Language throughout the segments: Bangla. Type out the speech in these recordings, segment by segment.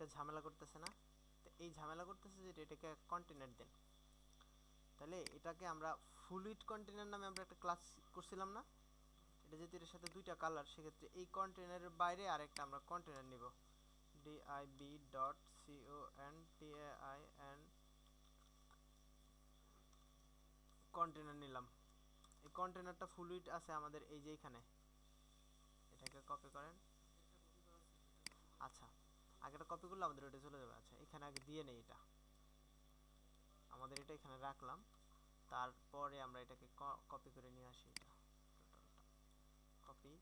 এটা ঝামেলা করতেছে না? তো এই ঝামেলা করতেছে যে এটাকে কন্টেনার দেন। তাহলে এটাকে আমরা ফ্লুইড কন্টেনার নামে আমরা একটা ক্লাস করছিলাম না? এটা যেহেতু এর সাথে দুইটা কালার, সেক্ষেত্রে এই কন্টেনারের বাইরে আরেকটা আমরা কন্টেনার নিব, div.contain কন্টেনার নিলাম। এই কন্টেনারটা ফ্লুইড আছে আমাদের এই যে এখানে, এটাকে কপি করেন। আচ্ছা, আগেটা কপি করলে আমাদের ওটা চলে যাবে। আচ্ছা, এখানে আগে দিয়ে নেই, এটা আমাদের এটা এখানে রাখলাম, তারপরে আমরা এটাকে কপি করে নিয়ে আসি। এটা টোটালটা কপি,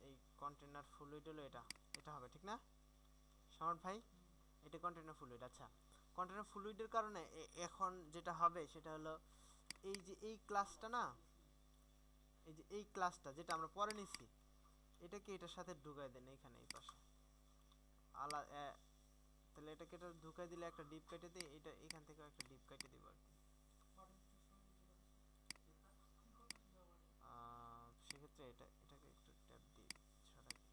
এই কন্টেনার ফ্লুইড হলো এটা, এটা হবে ঠিক না সম্রাট ভাই? এটা কন্টেনার ফ্লুইড। আচ্ছা, কন্টেনার ফ্লুইডের কারণে এখন যেটা হবে সেটা হলো এই যে এই ক্লাসটা না, এই যে এই ক্লাসটা যেটা আমরা পরে নিছি, এটাকে এটার সাথে ঢুকাই দেন এইখানে এই পাশে আলাদা। তাহলে এটাকে এটা ঢুকাই দিলে একটা ডিপ কেটে দিই, এটা এখান থেকে একটা ডিপ কেটে দিব আর কি। সেক্ষেত্রে এটাকে একটু ট্যাপ দিই, সরাই দিই।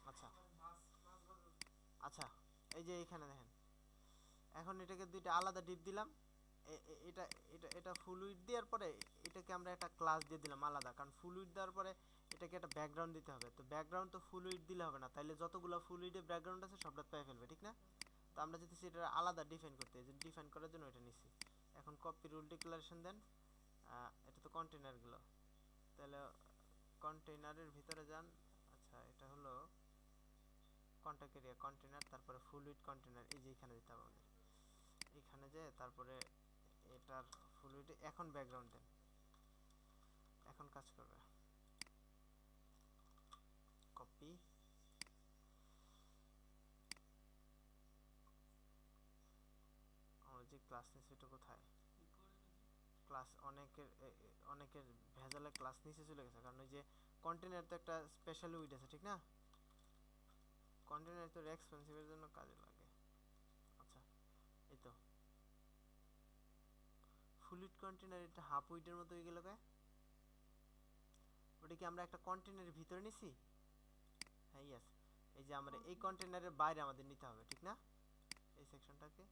আচ্ছা আচ্ছা, এই যে এখানে দেখেন, এখন এটাকে দুইটা আলাদা ডিপ দিলাম। এটা এটা এটা ফ্লুইড দেওয়ার পরে এটাকে আমরা একটা ক্লাস দিয়ে দিলাম আলাদা, কারণ ফ্লুইড দেওয়ার পরে এটাকে একটা ব্যাকগ্রাউন্ড দিতে হবে। তো ব্যাকগ্রাউন্ড তো ফ্লুইড দিলে হবে না, তাইলে যতগুলো ফ্লুইডের ব্যাকগ্রাউন্ড আছে সবটা পেয়ে ফেলবে ঠিক না? তো আমরা যদি সেটা আলাদা ডিফাইন করতে, যে ডিফাইন করার জন্য এটা নিছি। এখন কপি রুল ডিক্লারেশন দেন। এটা তো কন্টেনারগুলো, তাহলে কন্টেনারের ভিতরে যান। আচ্ছা, এটা হলো কন্টাক্ট এরিয়া কন্টেনার, তারপরে ফ্লুইড কন্টেনার, এই যে এখানে দিতে হবে আমাদের। এখানে যে তারপরে এটার ফ্লুইডে এখন ব্যাকগ্রাউন্ড দেন, এখন কাজ করবে। কপি, আমরা যে ক্লাস নিয়েছি এটা কোথায়? ক্লাস অনেকের ভেজালে ক্লাস নিচে চলে গেছে, কারণ ওই যে কন্টেনার তো একটা স্পেশাল উইড আছে ঠিক না? কন্টেনার তো এক্সপেন্সিভের জন্য কাজে লাগে। আচ্ছা, এই তো ফ্লুইড কন্টেনার, এটা হাফ উইডের মতো হয়ে গেল কে? ওটা কি আমরা একটা কন্টেনারের ভিতরে নিছি? হ্যাঁ, ইয়েস। এই যে আমরা এই কন্টেনারের বাইরে আমাদের নিতে হবে ঠিক না? এই সেকশনটাকে,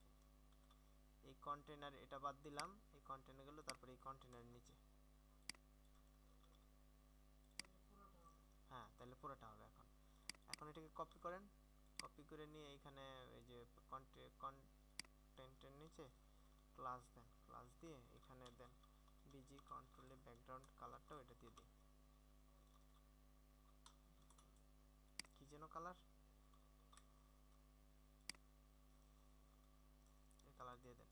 এই কন্টেনার এটা বাদ দিলাম, এই কন্টেনার গেল, তারপরে এই কন্টেনারের নিচে। হ্যাঁ, তাহলে পুরোটা হবে। এখন এখন এটাকে কপি করেন, কপি করে নিয়ে এখানে এই যে কন্টেন্টের নিচে ক্লাস দেন, ক্লাস দিয়ে এখানে দেন বিজি কন্ট্রোলে ব্যাকগ্রাউন্ড কালারটাও এটা দিয়ে দিই, কি যেন কালার, এই কালার দিয়ে দেন।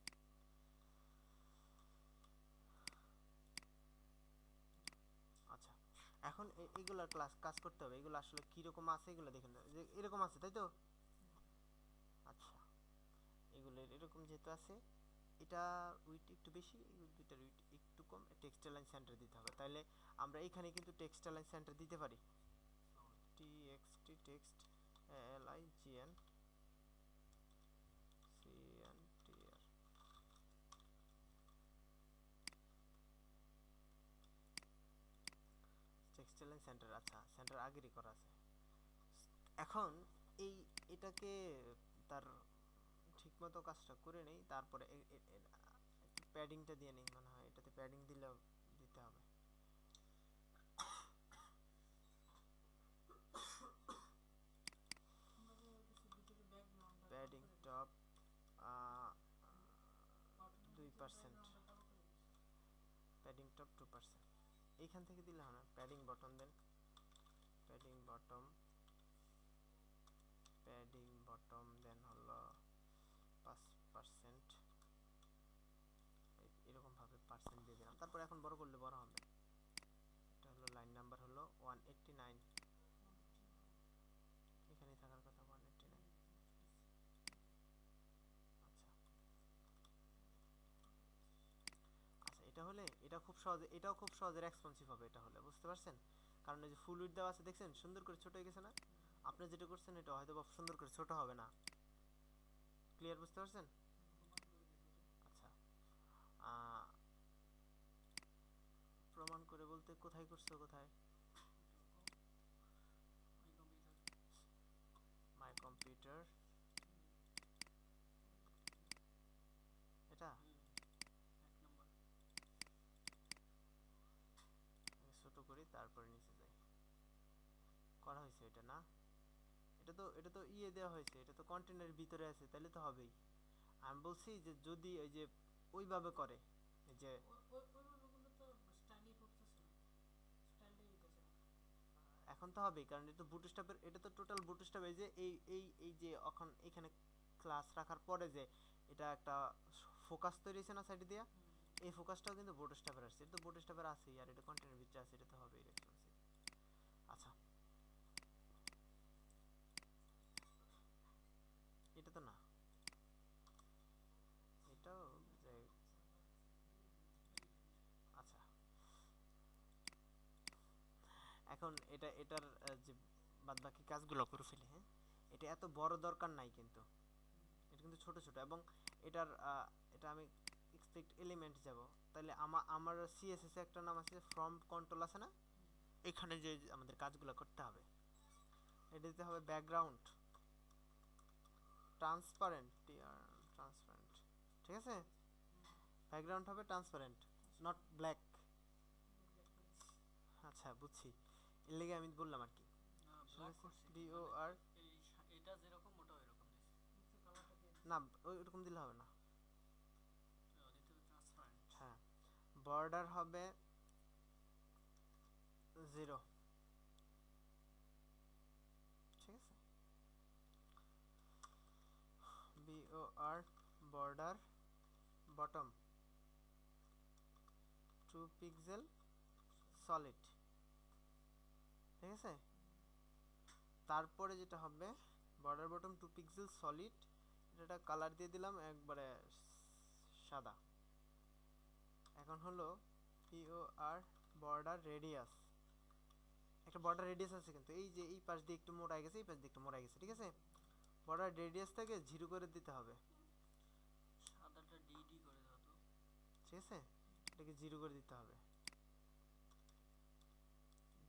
আচ্ছা, এখন এইগুলার ক্লাস কাজ করতে হবে, এগুলো আসলে কীরকম আছে এগুলো দেখেন, যে এরকম আছে তাই তো? আচ্ছা, এগুলো এরকম যেহেতু আছে, এটা উইট একটু বেশি, দুইটার উইট একটু কম, টেক্সটাইল লাইন সেন্টার দিতে হবে। তাইলে আমরা এখানে কিন্তু টেক্সটাইল লাইন সেন্টার দিতে পারি, TXT text LIGN CNTR, textile line centre. আচ্ছা, সেন্টার আগেরই করা আছে। এখন এই এটাকে তার ঠিকমতো কাজটা করে নেই, তারপরে প্যাডিংটা দিয়ে নেই, মনে হয় এটাতে প্যাডিং দিলেও দিতে হবে। প্যাডিং টপ 2%, প্যাডিং টপ 2%, এইখান থেকে দিলে হয় না। প্যাডিং বটম দেন, প্যাডিং বটম, প্যাডিং বটম দেন হলো 5%, এরকম ভাবে পার্সেন্ট দিয়ে দিলাম। তারপর এখন বড় করলে বড় হবে। এটা হলো লাইন নাম্বার হলো 189, এখানেই থাকার কথা 189। আচ্ছা আচ্ছা, এটা হলে এটা খুব সহজে, এটাও খুব সহজে রেসপন্সিভ হবে এটা হলে, বুঝতে পারছেন? কারণ এই যে ফুল উইড দেওয়া আছে দেখছেন, সুন্দর করে ছোট হয়ে গেছে না? আপনি যেটা করছেন এটা হয়তো সুন্দর করে ছোট হবে না। ক্লিয়ার, বুঝতে পারছেন? আচ্ছা, বলতে কোথায় করছো, কোথায়? মাই কম্পিউটার, এটা ছোট করি তারপরে নিচে যাই। করা হয়েছে এটা না, এটা তো ইয়ে দেওয়া হয়েছে, এটা তো কন্টেনারের ভিতরে আছে, তাহলে তো হবেই। আমি বলছি যে যদি ওই যে ওইভাবে করে, এই যে এখন তো হবেই, কারণ এটা তো বুটস্ট্র্যাপের, এটা তো টোটাল বুটস্ট্র্যাপ। এই যে এই যে এখন এখানে ক্লাস রাখার পরে যে এটা একটা ফোকাস তৈরি হয়েছে না সাইড দিয়া, এই ফোকাসটাও কিন্তু বুটস্ট্র্যাপের আসছে, এটা তো বুটস্ট্র্যাপের আছেই, আর এটা কন্টেনারের ভিতরে আছে, এটা তো হবেই রেসপন্সিভ। আচ্ছা, এটা তো না, এটাও যে আচ্ছা, এখন এটার যে বাদবাকি কাজগুলো করে ফেলি। হ্যাঁ, এটা এত বড় দরকার নাই কিন্তু, এটা কিন্তু ছোট ছোট, এবং এটার এটা আমি এক্সপেক্ট এলিমেন্ট যাব, তাহলে আমার সিএসএস একটা নাম আছে ফ্রম কন্ট্রোল আছে না, এখানে যে আমাদের কাজগুলো করতে হবে, এটা দিতে হবে ব্যাকগ্রাউন্ড ট্রান্সপারেন্ট, ট্রান্সপারেন্ট, ঠিক আছে? ব্যাকগ্রাউন্ড হবে ট্রান্সপারেন্ট, নট ব্ল্যাক। আচ্ছা, বুঝছি, এর লেগে আমি বললাম আর কি, বিও আর এটা যেরকম ওটা এরকম না, ওইরকম দিলে হবে না। দিতে হবে ট্রান্সপারেন্ট। হ্যাঁ, বর্ডার হবে 0, ঠিক আছে? BOR border bottom 2 pixel solid, ঠিক আছে? তারপরে যেটা হবে বর্ডার বটম 2 পিক্সেল সলিড, এটা কালার দিয়ে দিলাম একবারে সাদা। এখন হলো POR বর্ডার রেডিয়াস, একটা বর্ডার রেডিয়াস আছে কিন্তু এই যে এই পাশ দিয়ে একটু মোড়া গেছে, এই পাশ দিয়ে একটু মোড়া গেছে, ঠিক আছে? বর্ডার রেডিয়াসটাকে 0 করে দিতে হবে, সাদাটা ডিডি করে দাও তো। ঠিক আছে? এটাকে 0 করে দিতে হবে।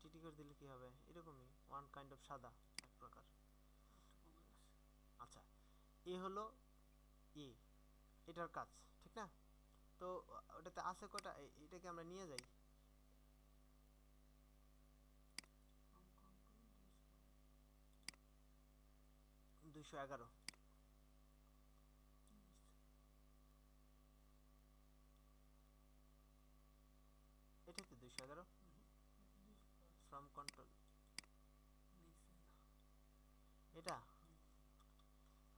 ডিডি করে দিলে কি হবে? এরকমই ওয়ান কাইন্ড অফ সাদা এক প্রকার। আচ্ছা, এ হলো এ, এটার কাজ, ঠিক না? তো ওটাতে আছে কটা, এটাকে আমরা নিয়ে যাই, 211, এটাই তো 211 ফ্রম কন্ট্রোল, এটা।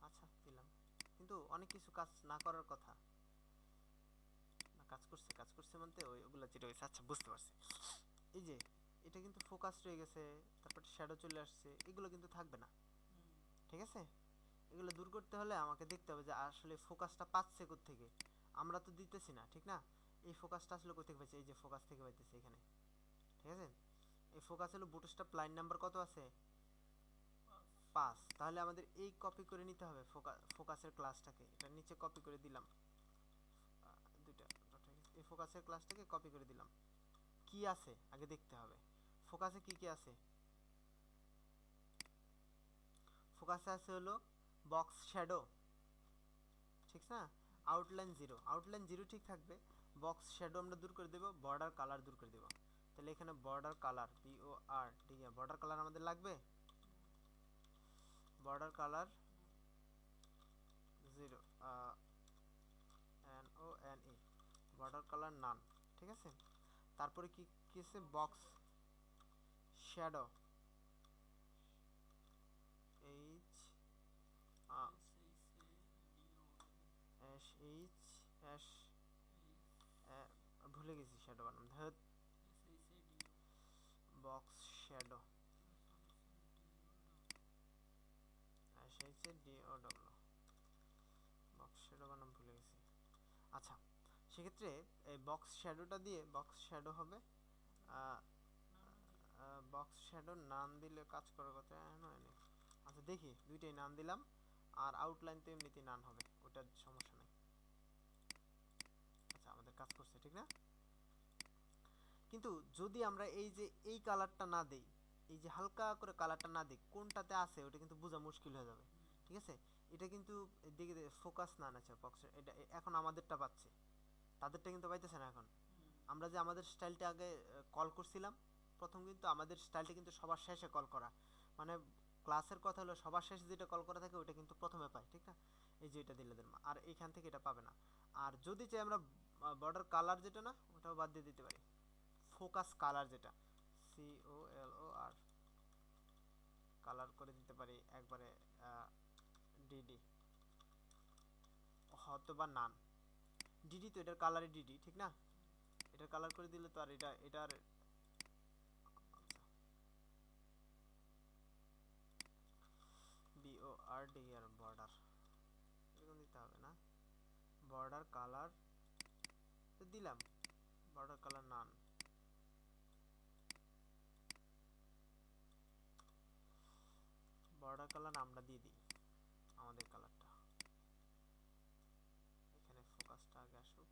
আচ্ছা, দিলাম, কিন্তু অনেক কিছু কাজ না করার কথা না, কাজ করছে, কাজ করছে মানতে ওইগুলো যেটা হয়েছে। আচ্ছা, বুঝতে পারছি। এই যে এটা কিন্তু ফোকাস রয়ে গেছে, তারপর শ্যাডো চলে আসছে, এগুলো কিন্তু থাকবে না, ঠিক আছে? এগুলো দূর করতে হলে আমাকে দেখতে হবে যে আসলে ফোকাসটা পাচ্ছে কোত্থেকে, আমরা তো দিতেছি না, ঠিক না? এই ফোকাসটা আসলে কোথেকে পাচ্ছে, এই যে ফোকাস থেকে পাইতেছে এখানে, ঠিক আছে? এই ফোকাস হলো বুটস্ট্র্যাপ লাইন নাম্বার কত আছে, 5। তাহলে আমাদের এই কপি করে নিতে হবে ফোকাসের ক্লাসটাকে, এটা নিচে কপি করে দিলাম, দুইটা এই ফোকাসের ক্লাসটাকে কপি করে দিলাম। কি আছে আগে দেখতে হবে, ফোকাসে কি কি আছে? ফোকাসে আছে হলো বক্স শ্যাডো, ঠিক না? আউটলাইন 0, আউটলাইন 0 ঠিক থাকবে, বক্স শ্যাডো আমরা দূর করে দেব, বর্ডার কালার দূর করে দেব। তাহলে এখানে বর্ডার কালার BOR, ঠিক আছে? বর্ডার কালার আমাদের লাগবে, border colour 0, NONE, border colour none, ঠিক আছে? তারপরে কি কি আছে, বক্স শ্যাডো ভুলে গেছি শ্যাডো বানাম, ধর। Box shadow DOW, box shadow বানাম ভুলে গেছি। আচ্ছা, সেক্ষেত্রে এই বক্স শ্যাডোটা দিয়ে বক্স শ্যাডো হবে, বক্স শ্যাডো নাম দিলে কাজ করার কথা নয় না। আচ্ছা, দেখি দুইটাই নাম দিলাম, আর আউটলাইন তো এমনিতেই নান হবে, ওটার সমস্যা নেই। আচ্ছা, আমাদের কাজ করছে, ঠিক না? কিন্তু যদি আমরা এই যে এই কালারটা না দেই, এই যে হালকা করে কালারটা না দিই, কোনটাতে আছে ওটা কিন্তু বোঝা মুশকিল হয়ে যাবে। ঠিক আছে, এটা কিন্তু দিকে ফোকাস না আছে বক্সের, এটা এখন আমাদেরটা পাচ্ছে, তাদেরটা কিন্তু পাইতেছে না এখন। আমরা যে আমাদের স্টাইলটা আগে কল করছিলাম প্রথম, কিন্তু আমাদের স্টাইলটা কিন্তু সবার শেষে কল করা, মানে ক্লাসের কথা হলো সবার শেষে যেটা কল করা থাকে ওটা কিন্তু প্রথমে পাই, ঠিক না? এই যে এটা দিলে দেন, আর এইখান থেকে এটা পাবে না। আর যদি চাই আমরা বর্ডার কালার যেটা না, ওটাও বাদ দিয়ে দিতে পারি, ফোকাস কালার যেটা COLOR কালার করে দিতে পারি একবারে ডিডি হয়তো বা নান, ডিডি তো এটার কালারই ডিডি, ঠিক না? এটার কালার করে দিলে তো আর এটার BORDR বর্ডার এরকম দিতে হবে না, বর্ডার কালার তো দিলাম, বর্ডার কালার নান, বর্ডার কালার আমরা দিয়ে দিই আমাদের কালারটা। এখানে ফোকাসটা আগে আসুক,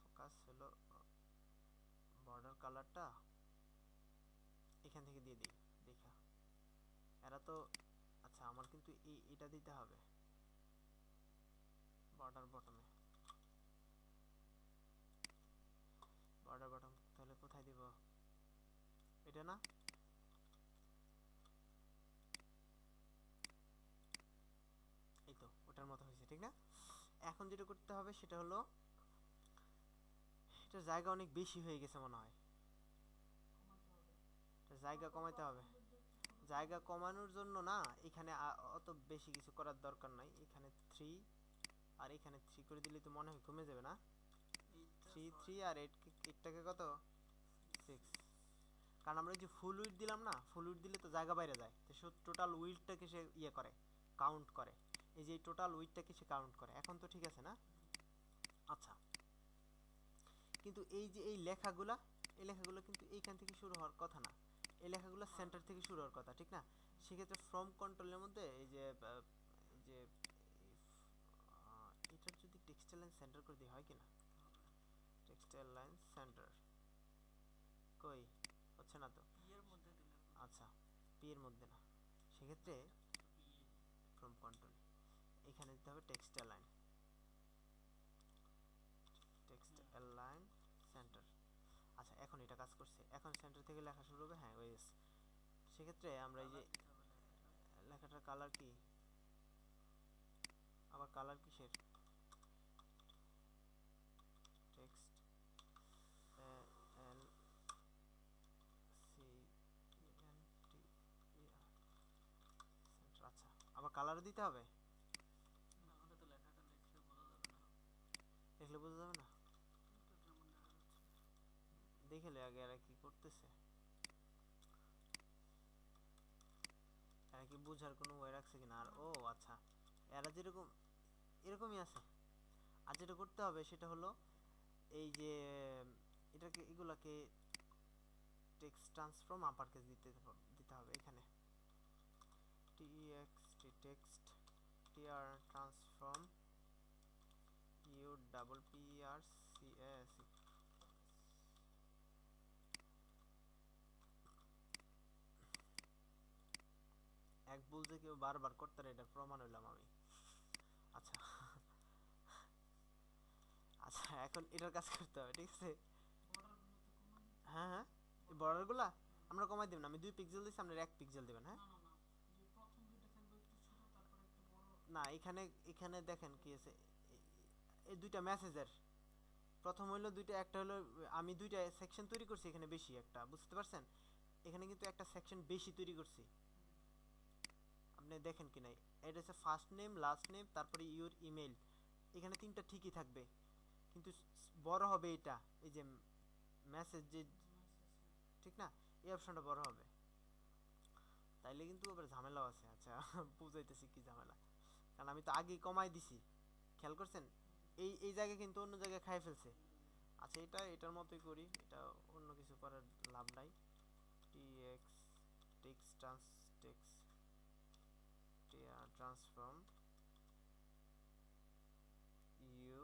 ফোকাস হলো বর্ডার কালারটা এখান থেকে দিয়ে দিই দেখা, এরা তো আচ্ছা আমার কিন্তু এটা দিতে হবে বর্ডার বটমে, বর্ডার বটম তাহলে কোথায় দিব, এটা না, এই তো ওটার মতো হয়েছে, ঠিক না? এখন যেটা করতে হবে সেটা হলো, এটা জায়গা অনেক বেশি হয়ে গেছে মনে হয়, জায়গা কমাইতে হবে। জায়গা কমানোর জন্য না, এখানে অত বেশি কিছু করার দরকার নাই, এখানে 3 আর এখানে 3 করে দিলে তো মনে হয় কমে যাবে না, 3 আর 8টাকে কত 6, কারণ আমরা এই যে ফুল উইডথ দিলাম না, ফুল উইডথ দিলে তো জায়গা বাইরে যায়, তো টোটাল উইডথটাকে সে ইয়ে করে, কাউন্ট করে, এই যে টোটাল উইডথটাকে সে কাউন্ট করে। এখন তো ঠিক আছে না? আচ্ছা, কিন্তু এই যে এই লেখাগুলা, এই লেখাগুলো কিন্তু এইখান থেকে শুরু হওয়ার কথা না, এই লেখাগুলো সেন্টার থেকে শুরু হওয়ার কথা, ঠিক না? সেক্ষেত্রে ফ্রম কন্ট্রোলের মধ্যে এই যে এটার যদি টেক্সটাইল লাইন সেন্টার করে দিই হয় কিনা, টেক্সটাইল লাইন সেন্টার কই হচ্ছে না তো, এর মধ্যে দিলে আচ্ছা পি এর মধ্যে না, সেক্ষেত্রে ফ্রম কন্ট্রোল এখানে দিতে হবে textile line, textile line centre. আচ্ছা এখন এটা কাজ করছে, এখন সেন্টার থেকে লেখা শুরু হবে, হ্যাঁ ওয়েস। সেক্ষেত্রে আমরা এই যে লেখাটার কালার কি, আবার কালার কিসের, text L C N T centre, আচ্ছা আবার কালারও দিতে হবে, নাহলে তো লেখাটা লিখলে বোঝা যাবে না, দেখলে বোঝা যাবে না, এটা যেমন দেখা যাচ্ছে। দেখলে আগে এরা কি করতেছে, এরা কি বোঝার কোনো ওয়ে রাখছে কিনা, আর ও আচ্ছা এরা যেরকম এরকমই আছে। আর যেটা করতে হবে সেটা হলো এই যে এটাকে এগুলাকে টেক্সট ট্রান্সফর্ম আপার কেস দিতে হবে এখানে, text text TR transform U double P R C S, এক ভুল যে কেউ বারবার করতে পারে এটা প্রমাণ হইলাম আমি। আচ্ছা আচ্ছা এখন এটার কাজ করতে হবে, ঠিক আছে? হ্যাঁ হ্যাঁ, এই বর্ডারগুলা আমরা কমাই দেব না, আমি 2 পিক্সেল দিছি, আপনার 1 পিক্সেল দিবেন, হ্যাঁ? না এখানে এখানে দেখেন কি আছে, এই দুইটা মেসেজের প্রথম হইলো দুইটা, একটা হলো আমি দুইটা সেকশন তৈরি করছি, এখানে বেশি একটা, বুঝতে পারছেন? এখানে কিন্তু একটা সেকশন বেশি তৈরি করছি, আপনি দেখেন কি নাই, এটা হচ্ছে ফার্স্ট নেম লাস্ট নেম তারপরে ইউর ইমেল, এখানে তিনটা ঠিকই থাকবে, কিন্তু বড় হবে এটা, এই যে মেসেজ যে, ঠিক না? এই অপশনটা বড় হবে, তাইলে কিন্তু আবার ঝামেলাও আছে। আচ্ছা বুঝাইতেছি কি ঝামেলা, কারণ আমি তো আগেই কমাই দিছি, খেয়াল করছেন? এই জায়গায় কিন্তু অন্য জায়গায় খাই ফেলছে। আচ্ছা এটা এটার মতোই করি, এটা অন্য কিছু করার লাভ নাই, TX text text transform U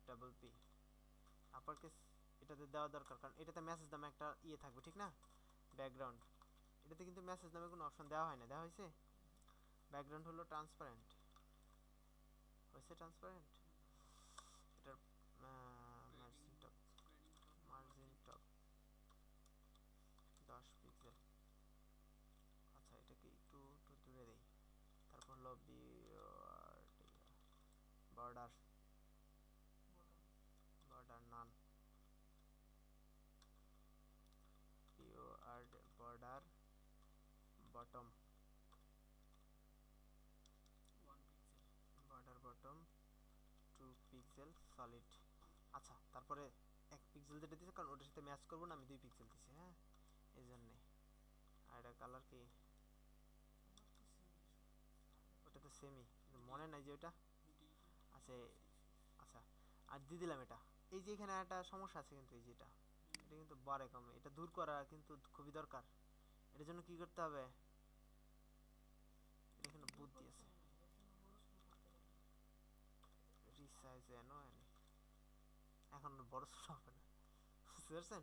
double P, upper case এটাতে দেওয়া দরকার, কারণ এটাতে মেসেজ নামে একটা ইয়ে থাকবে, ঠিক না? ব্যাকগ্রাউন্ড, এটাতে কিন্তু মেসেজ নামে কোনো অপশন দেওয়া হয় না, দেওয়া হয়েছে? ব্যাকগ্রাউন্ড হলো ট্রান্সপারেন্ট, হয়েছে ট্রান্সপারেন্ট। এটার margin top, margin top 10 pixel. আচ্ছা এটাকে একটু একটু দূরে দেই। তারপর হলো border, border none, P O R border bottom, 1 pixel. Border bottom 2 pixel solid. আচ্ছা তারপরে 1 পিক্সেল যেটা দিয়েছে, কারণ ওটার সাথে ম্যাচ করবো না, আমি 2 পিক্সেল দিছি, হ্যাঁ এই জন্যে। আর এটা কালার কি? ওটা তো সেমই, মনে নাই যে ওটা আছে। আচ্ছা আর দিয়ে দিলাম এটা। এই যে এখানে একটা সমস্যা আছে কিন্তু, এই যে এটা কিন্তু বারে কমে, এটা দূর করা কিন্তু খুবই দরকার। এটার জন্য কি করতে হবে? এটা এখানে বুদ্ধি আছে, রিসাইজ এনো এনে, এখন বড় ছোট হবে না, বুঝতে পারছেন?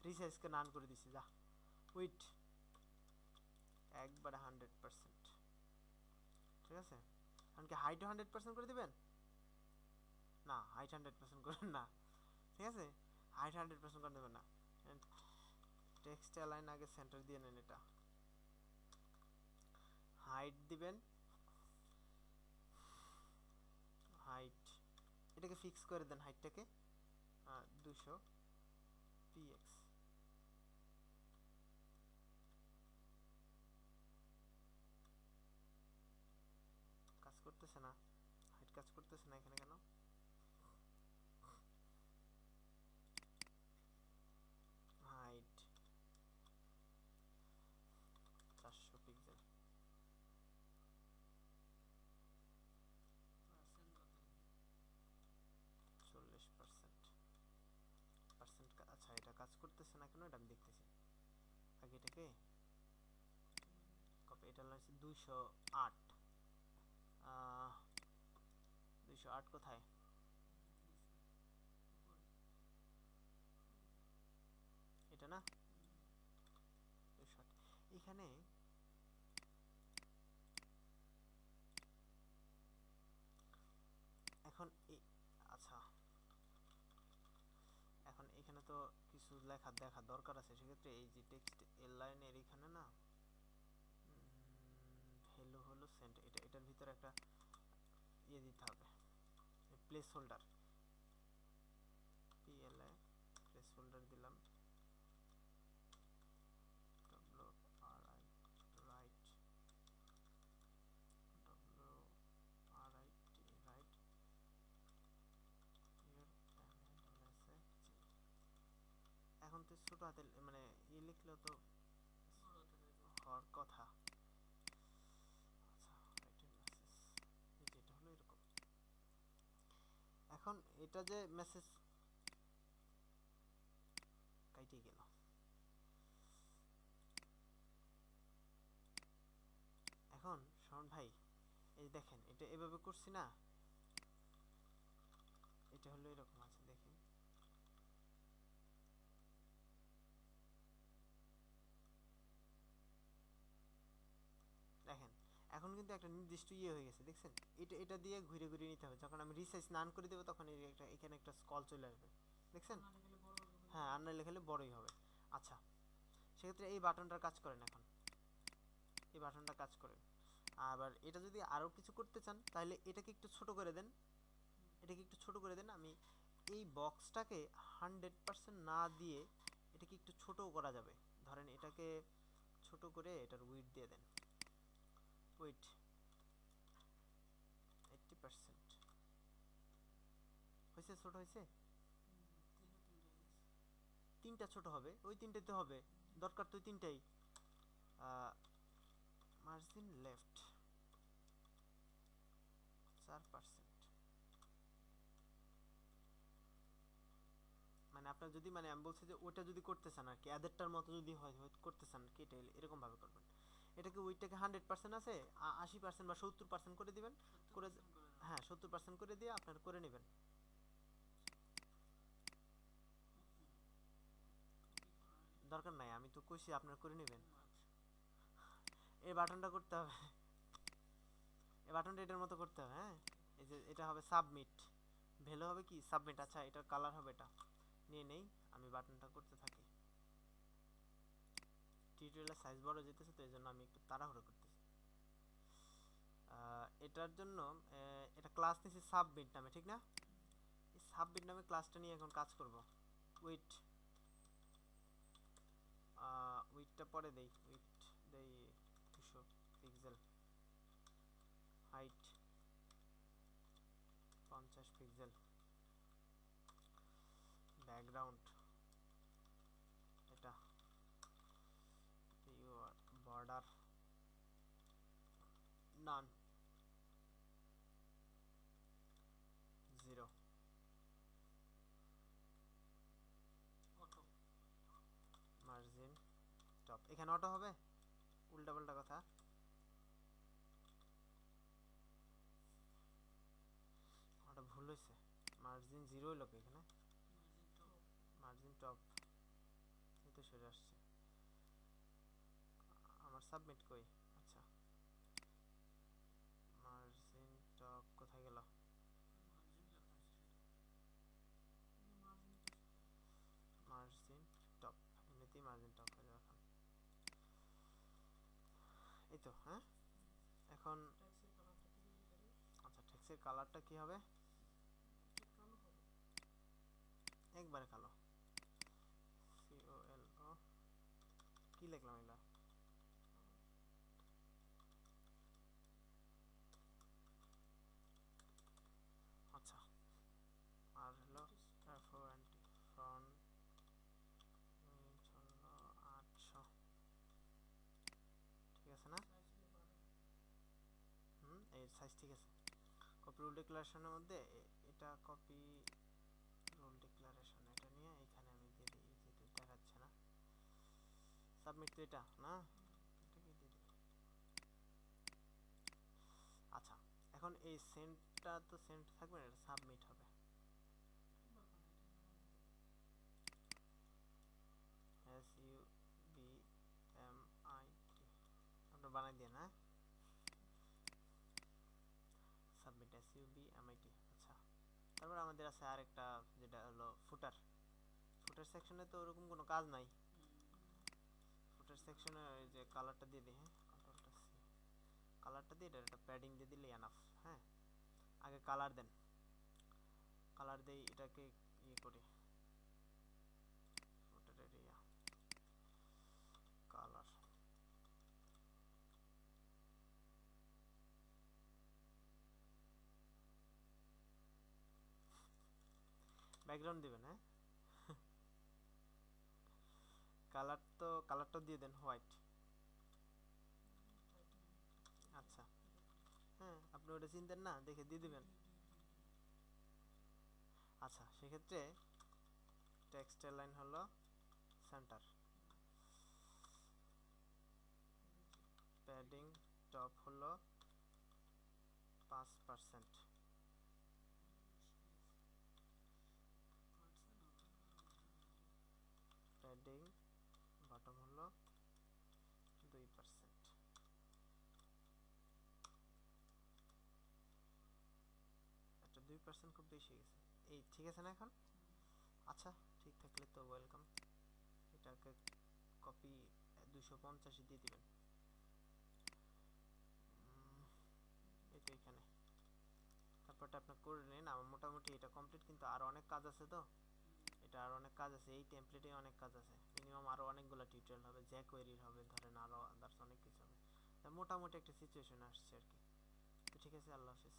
রিসাইজকে নান করে দিছি, যা উইট একবারে 100%, ঠিক আছে? এমনকি হাইটও 100% করে দিবেন না, হাইট 100% করেন না, ঠিক আছে? হাইট 100% করে দেবেন না। টেক্সট অ্যালাইন আগে সেন্টার দিয়ে নেন, এটা হাইট দিবেন, হাইট এটাকে ফিক্স করে দেন, হাইটটাকে 200 px। কাজ করতেছে না, হাইট কাজ করতেছে না এখানে কেন? হাইট 400 পিক্সেল, পার্সেন্ট কত? 40% পার্সেন্ট। আচ্ছা এটা কাজ করতেছে না কেন, এটা আমি দেখতেছি। আগে এটাকে কপি, এটা হচ্ছে 208, 208 কোথায়? এটা না 208 এখানে। এখন আচ্ছা এখন এখানে তো কিছু লেখা দেখা দরকার আছে, সেক্ষেত্রে এই যে টেক্সট এর লাইনের এখানে না ভ্যালু হলো সেন্ট, এটার ভিতরে একটা ইয়ে দিতে হবে, place holder, P L A place holder দিলাম, W R I write, W R I T write here message. এখন তো ছোট হাতে মানে ইয়ে লিখলেও তো বড় হতে দেবো। হওয়ার কথা। আচ্ছা রাইটের মেসেজ, এই যেটা হলো এরকম। এখন এটা যে মেসেজ কাইটে গেল, এখন শরণ ভাই এই দেখেন এটা এভাবে করছি না, এটা হলো এরকম আছে, দেখেন দেখেন এখন কিন্তু একটা নির্দিষ্ট ইয়ে হয়ে গেছে, দেখছেন? এটা দিয়ে ঘুরে ঘুরে নিতে হবে, যখন আমি রিসাইজ নান করে দেবো তখন এখানে একটা স্কল চলে আসবে, দেখছেন? না লিখলে বড় হবে। হ্যাঁ আর না লেখালে বড়ই হবে। আচ্ছা সেক্ষেত্রে এই বাটনটার কাজ করেন, এখন এই বাটনটা কাজ করেন। আবার এটা যদি আরও কিছু করতে চান তাহলে এটাকে একটু ছোট করে দেন, এটাকে একটু ছোট করে দেন। আমি এই বক্সটাকে 100% না দিয়ে এটাকে একটু ছোটও করা যাবে, ধরেন এটাকে ছোট করে এটার উইডথ দিয়ে দেন, উইডথ 80%। হয়েছে? ছোট হয়েছে? তিনটা ছোট হবে, ওই তিনটাতে হবে, দরকার তো তিনটাই। মার্জিন লেফট 4%, মানে আপনার যদি মানে আমি বলছি যে ওটা যদি করতে চান আর কি, আদেরটার মতো যদি হয় করতে চান কি, এটা এরকম ভাবে করবেন। এটাকে ওইটাকে 100% আছে 80% বা 70% করে দিবেন, করে 70% করে দাও। হ্যাঁ 70% করে দিয়ে আপনার করে নেবেন। দরকার নাই, আমি তো কইছি আপনার করে নেবেন। আচ্ছা এই বাটনটা করতে হবে, এই বাটনটা এটার মতো করতে হবে। হ্যাঁ, এই যে এটা হবে সাবমিট, ভ্যালু হবে কি সাবমিট। আচ্ছা এটার কালার হবে এটা নিয়ে নেই, আমি বাটনটা করতে থাকি। টিউটোরিয়ালের সাইজ বড় যেতেছে তো এই জন্য আমি একটু তাড়াহুড়ো করতেছি। এটার জন্য এটা ক্লাস নিয়েছি সাবমিট নামে, ঠিক না? এই সাবমিট নামে ক্লাসটা নিয়ে এখন কাজ করব। উইথ উইথটা পরে দেই, উইথ দেই 200 পিক্সেল, হাইট 50 পিক্সেল, ব্যাকগ্রাউন্ড এটা, ইউআর বর্ডার নান 0, অটো মার্জিন টপ। এখানে অটো হবে, উল্টা পাল্টা কথা। ওটা ভুল হয়েছে, মার্জিন 0 হইল কি এখানে, মার্জিন টপ মার্জিন টপ এই তো সরে আসছে। আমার সাবমিট কই? আচ্ছা মার্জিন টপ কোথায় গেল? মার্জিন লেখা আছে সেটা মার্জিন মার্জিন টপ, এমনিতেই মার্জিন টপ হয়ে যাবে এখন। এই তো হ্যাঁ, এখন ট্যাক্সের কালারটা কি দিবি তাহলে আচ্ছা টেক্সটের কালারটা কি হবে? একটু কালো হবে একবারে কালো, COLO, কি লিখলাম এগুলা? আচ্ছা আর হলো ফ্রন্ট ফ্রন্ট হলো 800, ঠিক আছে না? এই সাইজ ঠিক আছে। কপি রুল ডিক্লারেশনের মধ্যে এটা কপি রুল ডিক্লারেশন, এটা নিয়ে এখানে আমি দিয়ে দিই, যেহেতু দেখাচ্ছে না। সাবমিট তো এটা না, এটাকে দিয়ে দিই। আচ্ছা এখন এই সেন্টটা তো সেন্ট থাকবে না, এটা সাবমিট হবে। SUBMIT আপনারা বানাই দিয়ে না, সাবমিট SUBMIT। আচ্ছা তারপর আমাদের আছে আরেকটা যেটা হলো ফুটার। ফুটার সেকশনে তো ওরকম কোনো কাজ নাই। ফুটার সেকশনে এই যে কালারটা দিয়ে দিই, হ্যাঁ কন্ট্রোলটা সি, কালারটা দিয়ে এটা একটা প্যাডিং দিয়ে দিলে এনাফ। হ্যাঁ আগে কালার দেন, কালার দেই, এটাকে ইয়ে করি, ফুটার এরিয়া কালার, ব্যাকগ্রাউন্ড দিবেন। হ্যাঁ কালার তো কালারটা দিয়ে দেন হোয়াইট। আচ্ছা হ্যাঁ আপনি ওটা চিনতেন না দেখে দিয়ে দিবেন। আচ্ছা সেক্ষেত্রে টেক্সটের লাইন হলো সেন্টার, প্যাডিং টপ হলো 5%, প্যাডিং বটম হলো 2%। একটা 2% খুব বেশি গেছে, এই ঠিক আছে না এখন? আচ্ছা ঠিক থাকলে তো ওয়েলকাম, এটাকে কপি 250 দিয়ে দিবেন। এই তো এখানে, তারপরটা আপনি করে নিন। আমার মোটামুটি এটা কমপ্লিট, কিন্তু আরও অনেক কাজ আছে তো, এটা আর অনেক কাজ আছে, এই টেমপ্লেটে অনেক কাজ আছে, মিনিমাম আরও অনেকগুলো টিউটোরিয়াল হবে, জ্যাকোয়েরির হবে, ধরেন আরও আদার্স অনেক কিছু হবে। মোটামুটি একটা সিচুয়েশন আসছে আর কি। তো ঠিক আছে, আল্লাহ হাফিজ।